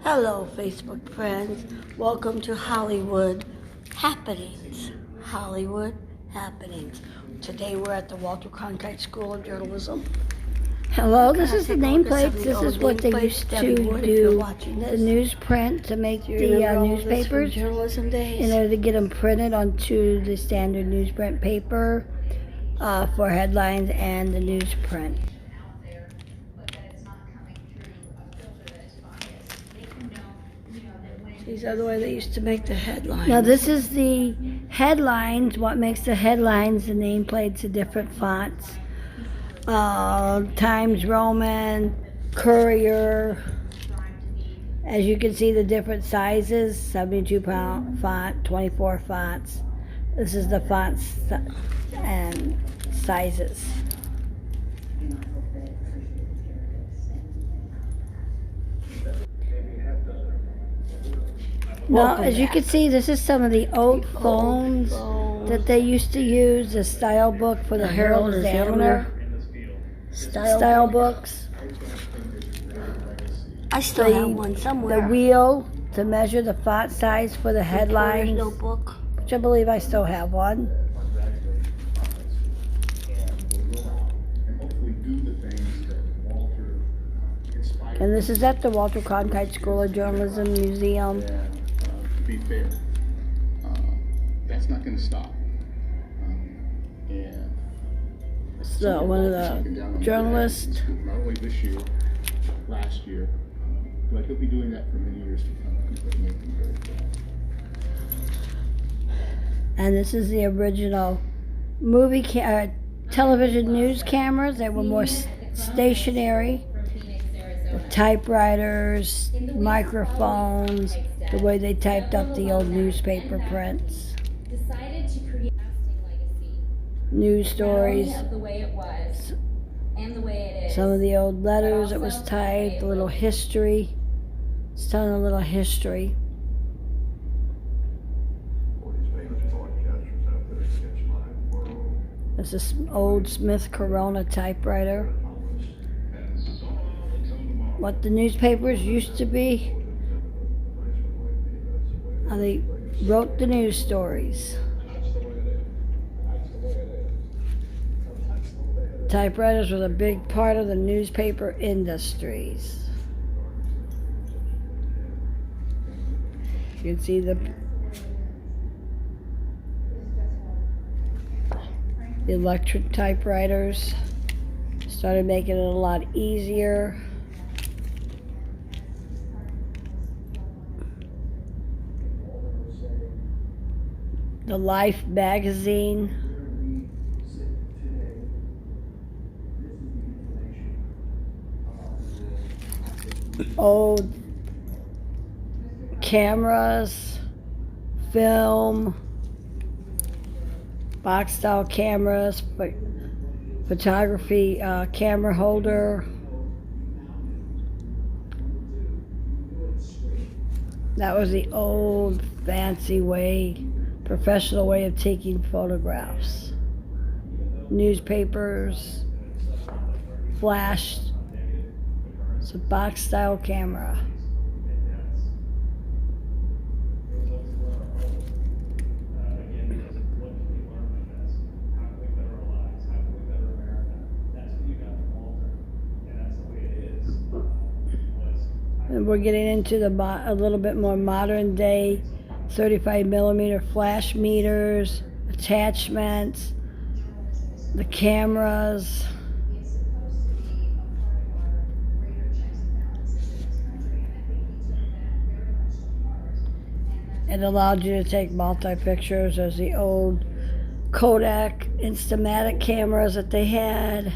Hello, Facebook friends. Welcome to Hollywood Happenings. Hollywood Happenings. Today we're at the Walter Cronkite School of Journalism. Hello, this is the nameplates. This is what they used to do, the newsprint to make the newspapers journalism days? in order to get them printed onto the standard newsprint paper for headlines and the newsprint. These are the way they used to make the headlines. Now this is the headlines, what makes the headlines, the nameplates, the different fonts. Times Roman, Courier. As you can see, the different sizes, 72-pound font, 24 fonts. This is the fonts and sizes. Now, as you can see, this is some of the old phones that they used to use, the style book for the Herald Examiner. Style books. I still have one somewhere. The wheel to measure the font size for the headlines. Notebook. Which I believe I still have one. And this is at the Walter Cronkite School of Journalism Museum. To be fair, that's not going to stop. So one of the journalists. Not only this year, last year, but he'll be doing that for many years to come. People make him very proud. And this is the original television news cameras. They were more stationary. The typewriters, microphones, the way they typed up the old newspaper prints. News stories. Some of the old letters that was typed, a little history. It's telling a little history. This is an old Smith Corona typewriter. What the newspapers used to be. How they wrote the news stories. Typewriters was a big part of the newspaper industries. You can see the electric typewriters started making it a lot easier. The Life magazine. Old cameras, film, box style cameras, photography camera holder. That was the old fancy way, professional way of taking photographs. Newspapers, flash. It's a box style camera. And we're getting into a little bit more modern day 35mm flash meters, attachments, the cameras. It allowed you to take multi-pictures. There's the old Kodak Instamatic cameras that they had.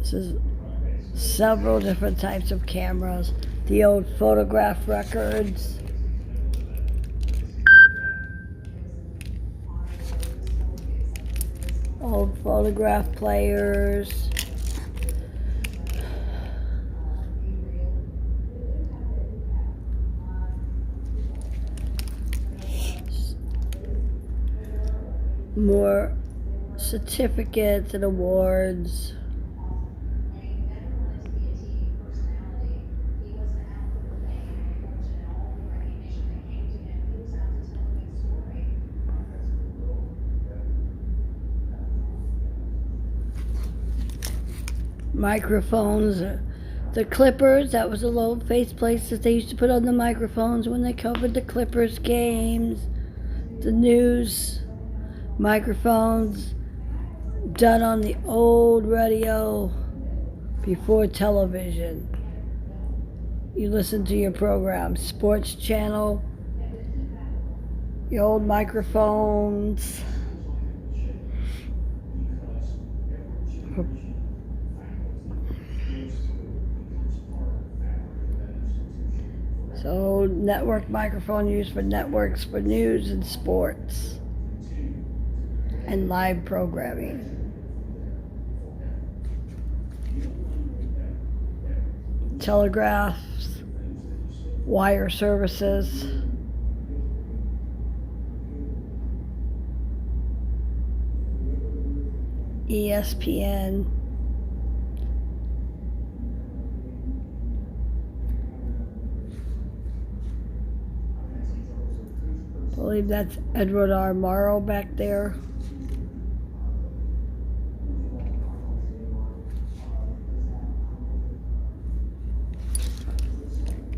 This is several different types of cameras. The old photograph records. Old photograph players. More certificates and awards. Microphones. The Clippers, that was the little faceplates that they used to put on the microphones when they covered the Clippers games. The news microphones done on the old radio before television. You listen to your program. Sports channel, the old microphones. So, network microphone used for networks for news and sports and live programming. Telegraphs, wire services. ESPN. I believe that's Edward R. Morrow back there.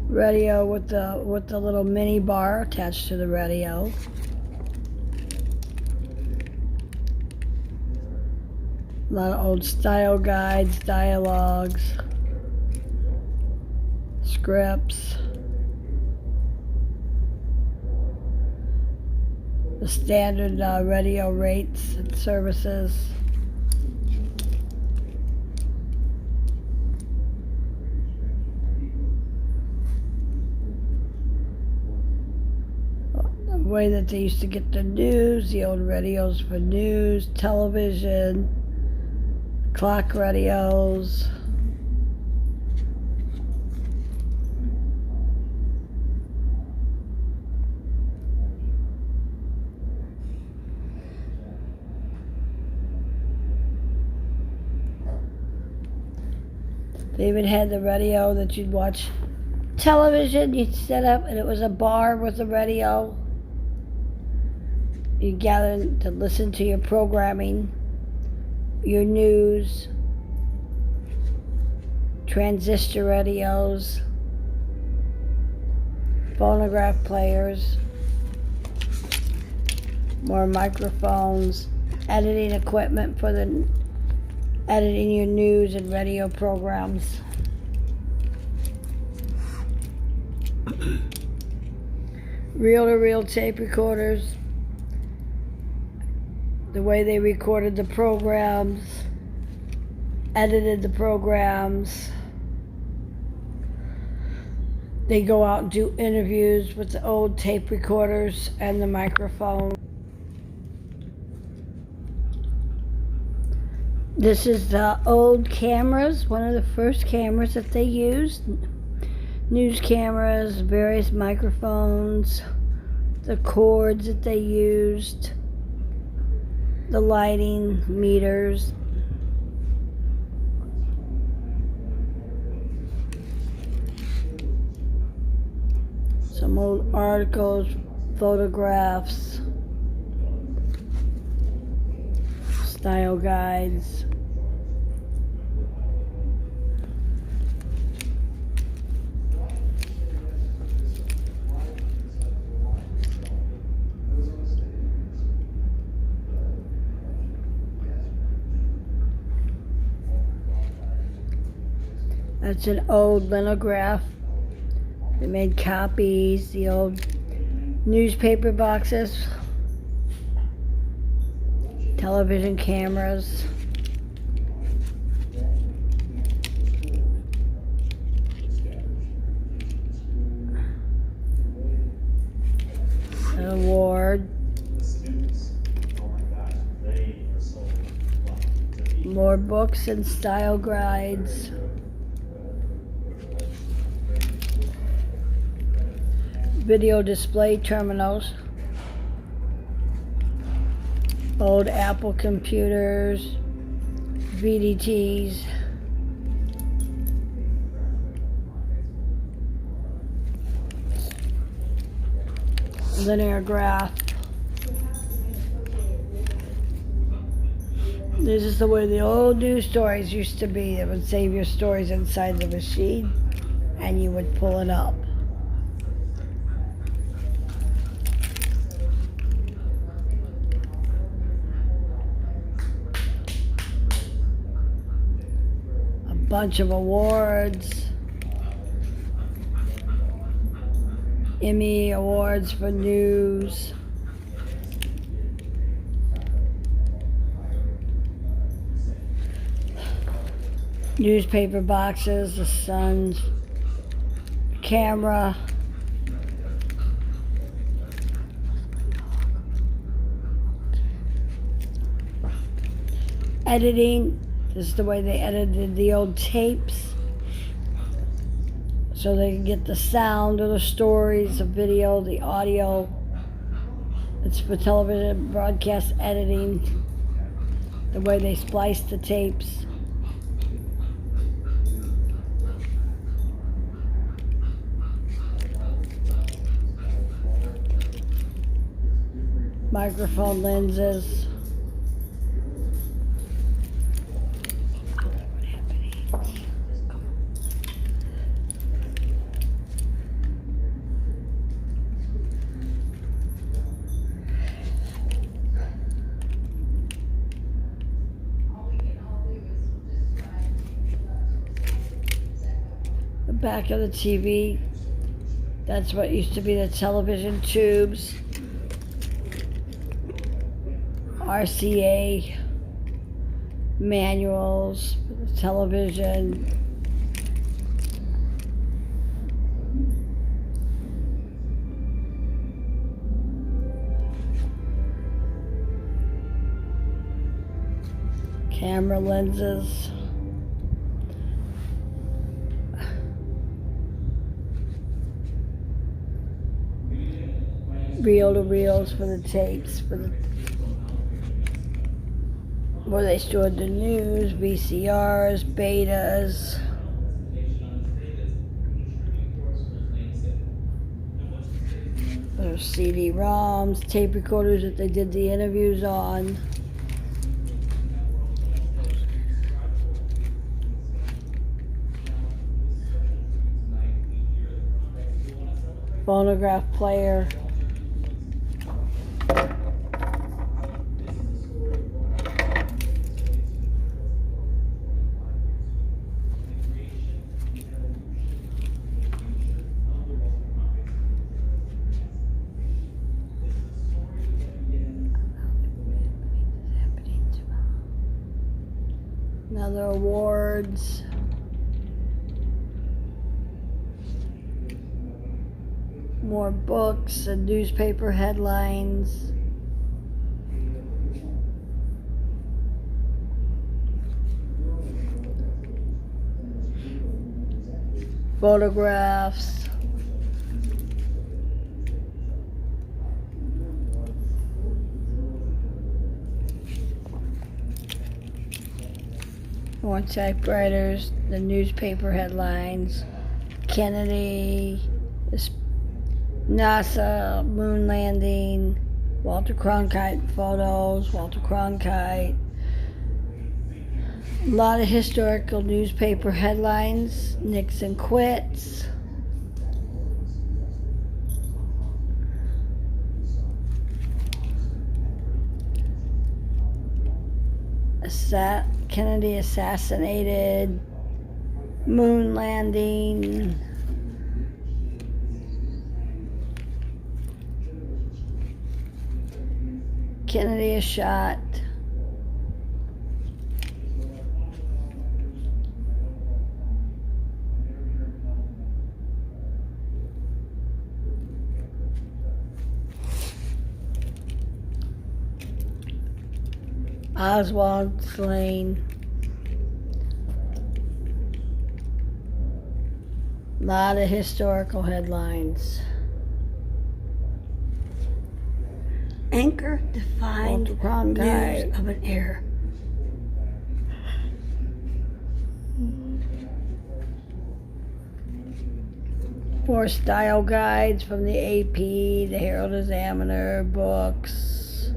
Radio with the little mini bar attached to the radio. A lot of old style guides, dialogues, scripts. The standard radio rates and services. The way that they used to get the news, the old radios for news, television, clock radios. They even had the radio that you'd watch television. You'd set up and it was a bar with a radio. You gather to listen to your programming, your news, transistor radios, phonograph players, more microphones, editing equipment for the editing your news and radio programs. Reel-to-reel tape recorders, the way they recorded the programs, edited the programs. They go out and do interviews with the old tape recorders and the microphone. This is the old cameras, one of the first cameras that they used. News cameras, various microphones, the cords that they used, the lighting meters. Some old articles, photographs, style guides. That's an old lithograph. They made copies, the old newspaper boxes, television cameras. An award. More books and style guides. Video display terminals. Old Apple computers, VDTs. Linear graph. This is the way the old news stories used to be. It would save your stories inside the machine and you would pull it up. A bunch of awards. Emmy awards for news. Newspaper boxes, the Sun's camera. Editing. This is the way they edited the old tapes. So they can get the sound of the stories, the video, the audio. It's for television broadcast editing. The way they splice the tapes. Microphone lenses. The back of the TV. That's what used to be the television tubes. RCA manuals for the television. Camera lenses. Reel-to-reels for the tapes, for the where they stored the news, VCRs, betas. There's CD-ROMs, tape recorders that they did the interviews on. Phonograph player. Another awards. More books and newspaper headlines. Photographs. More typewriters, the newspaper headlines, Kennedy, NASA moon landing, Walter Cronkite photos, Walter Cronkite. A lot of historical newspaper headlines, Nixon quits. Kennedy assassinated, moon landing, Kennedy is shot. Oswald slain. A lot of historical headlines. anchor defined Walter Cronkite. news of an era. More style guides from the AP, the Herald Examiner, books.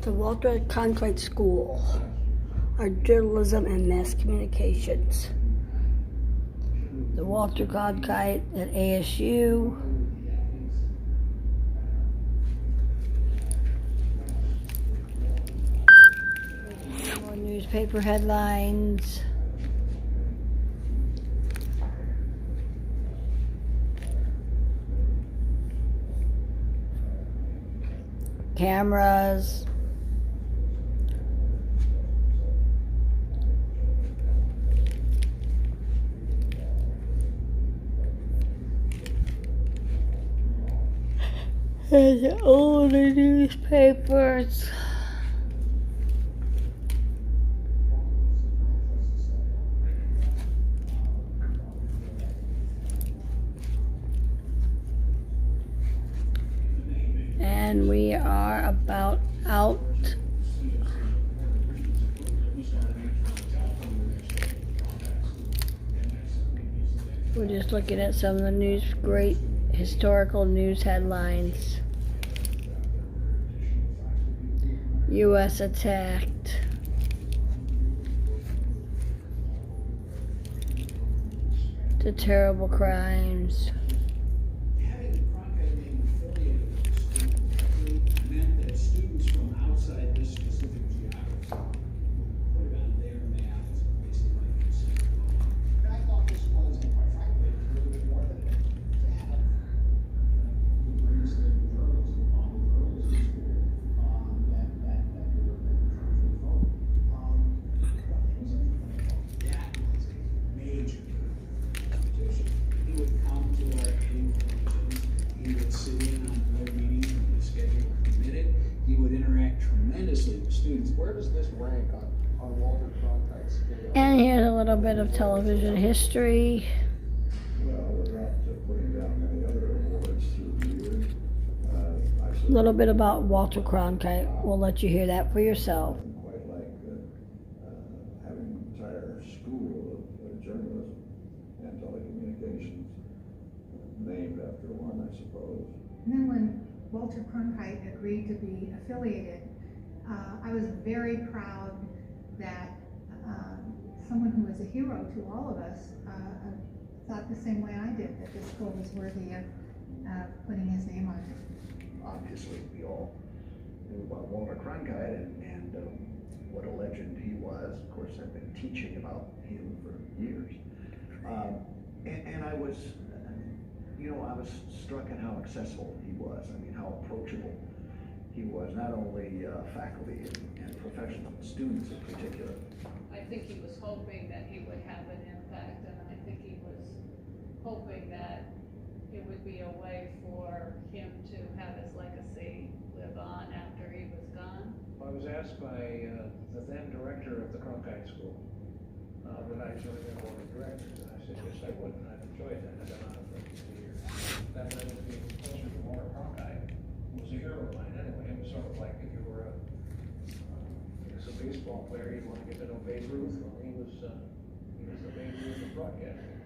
The Walter Cronkite School of Journalism and Mass Communications. The Walter Cronkite at ASU. More newspaper headlines. Cameras. And all the newspapers. And we are about out. We're just looking at some of the great historical news headlines. U.S. attacked. The terrible crimes. Having Cronkite being affiliated with the school meant that students from outside this specific geography put it on their map as a place they might consider. And I thought this was, and quite frankly, a little bit more than that, to have who brings the journalism on the journalism school that you're trying to vote. That was a major competition. He would come to our annual functions. He would sit in on board meetings when the schedule permitted. He would interact tremendously with students. Where does this rank on Walter Cronkite's scale? And here's a little bit of television history. Well, without putting down many other awards through the years, A little bit about Walter Cronkite. We'll let you hear that for yourself. quite like having an entire school of journalism and telecommunications named after one, I suppose. And then when Walter Cronkite agreed to be affiliated, I was very proud that someone who was a hero to all of us thought the same way I did, that this school was worthy of putting his name on it. Obviously, we all knew about Walter Cronkite and what a legend he was. Of course, I've been teaching about him for years. And I was, I was struck at how accessible he was. I mean, how approachable he was, not only faculty and professional students in particular. I think he was hoping that he would have an impact, and I think he was hoping that it would be a way for him to have his legacy live on after he was gone. I was asked by the then director of the Cronkite School, would I join their board of directors? And I said, yes, I would, and I've enjoyed that. I've been on it for 50 years. That led me to be closer to Walter Cronkite, who was a hero of mine anyway. It was sort of like if you were a baseball player, you'd want to get to know Babe Ruth. Well, he was the Babe Ruth of broadcasting.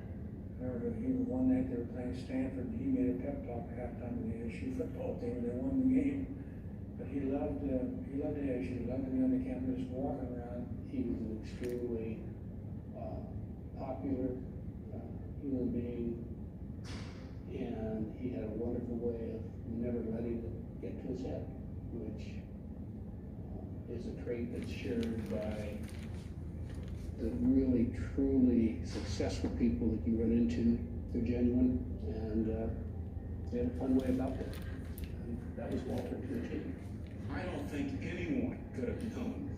Remember, he was one night they were playing Stanford, and he made a pep talk at halftime of the ASU football team, and they won the game. But he loved ASU, he loved to be on the campus, walking around. He was an extremely popular human being, and he had a wonderful way of never letting it get to his head, which is a trait that's shared by the really, truly successful people that you run into. They're genuine, and they had a fun way about it. And that was Walter to the team. I don't think anyone could have known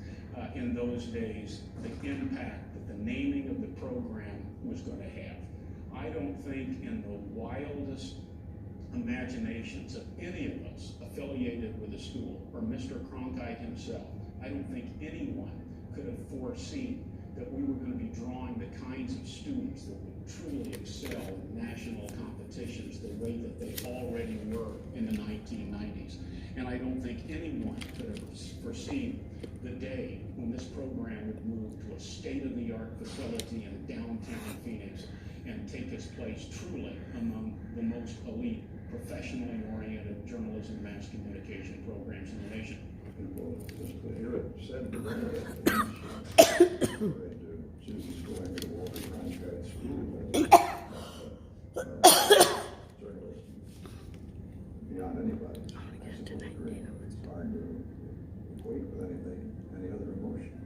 in those days the impact that the naming of the program was going to have. I don't think in the wildest imaginations of any of us affiliated with the school, or Mr. Cronkite himself, I don't think anyone could have foreseen that we were going to be drawing the kinds of students that would truly excel in national competitions the way that they already were in the 1990s. And I don't think anyone could have foreseen the day when this program would move to a state-of-the-art facility in downtown Phoenix and take its place truly among the most elite, professionally oriented journalism, mass communication programs in the nation. Well, just to hear it said, she's going to Walter Cronkite School. Journalism beyond anybody. It's hard to equate with anything, any other emotion.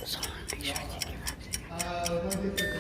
So I make sure I take your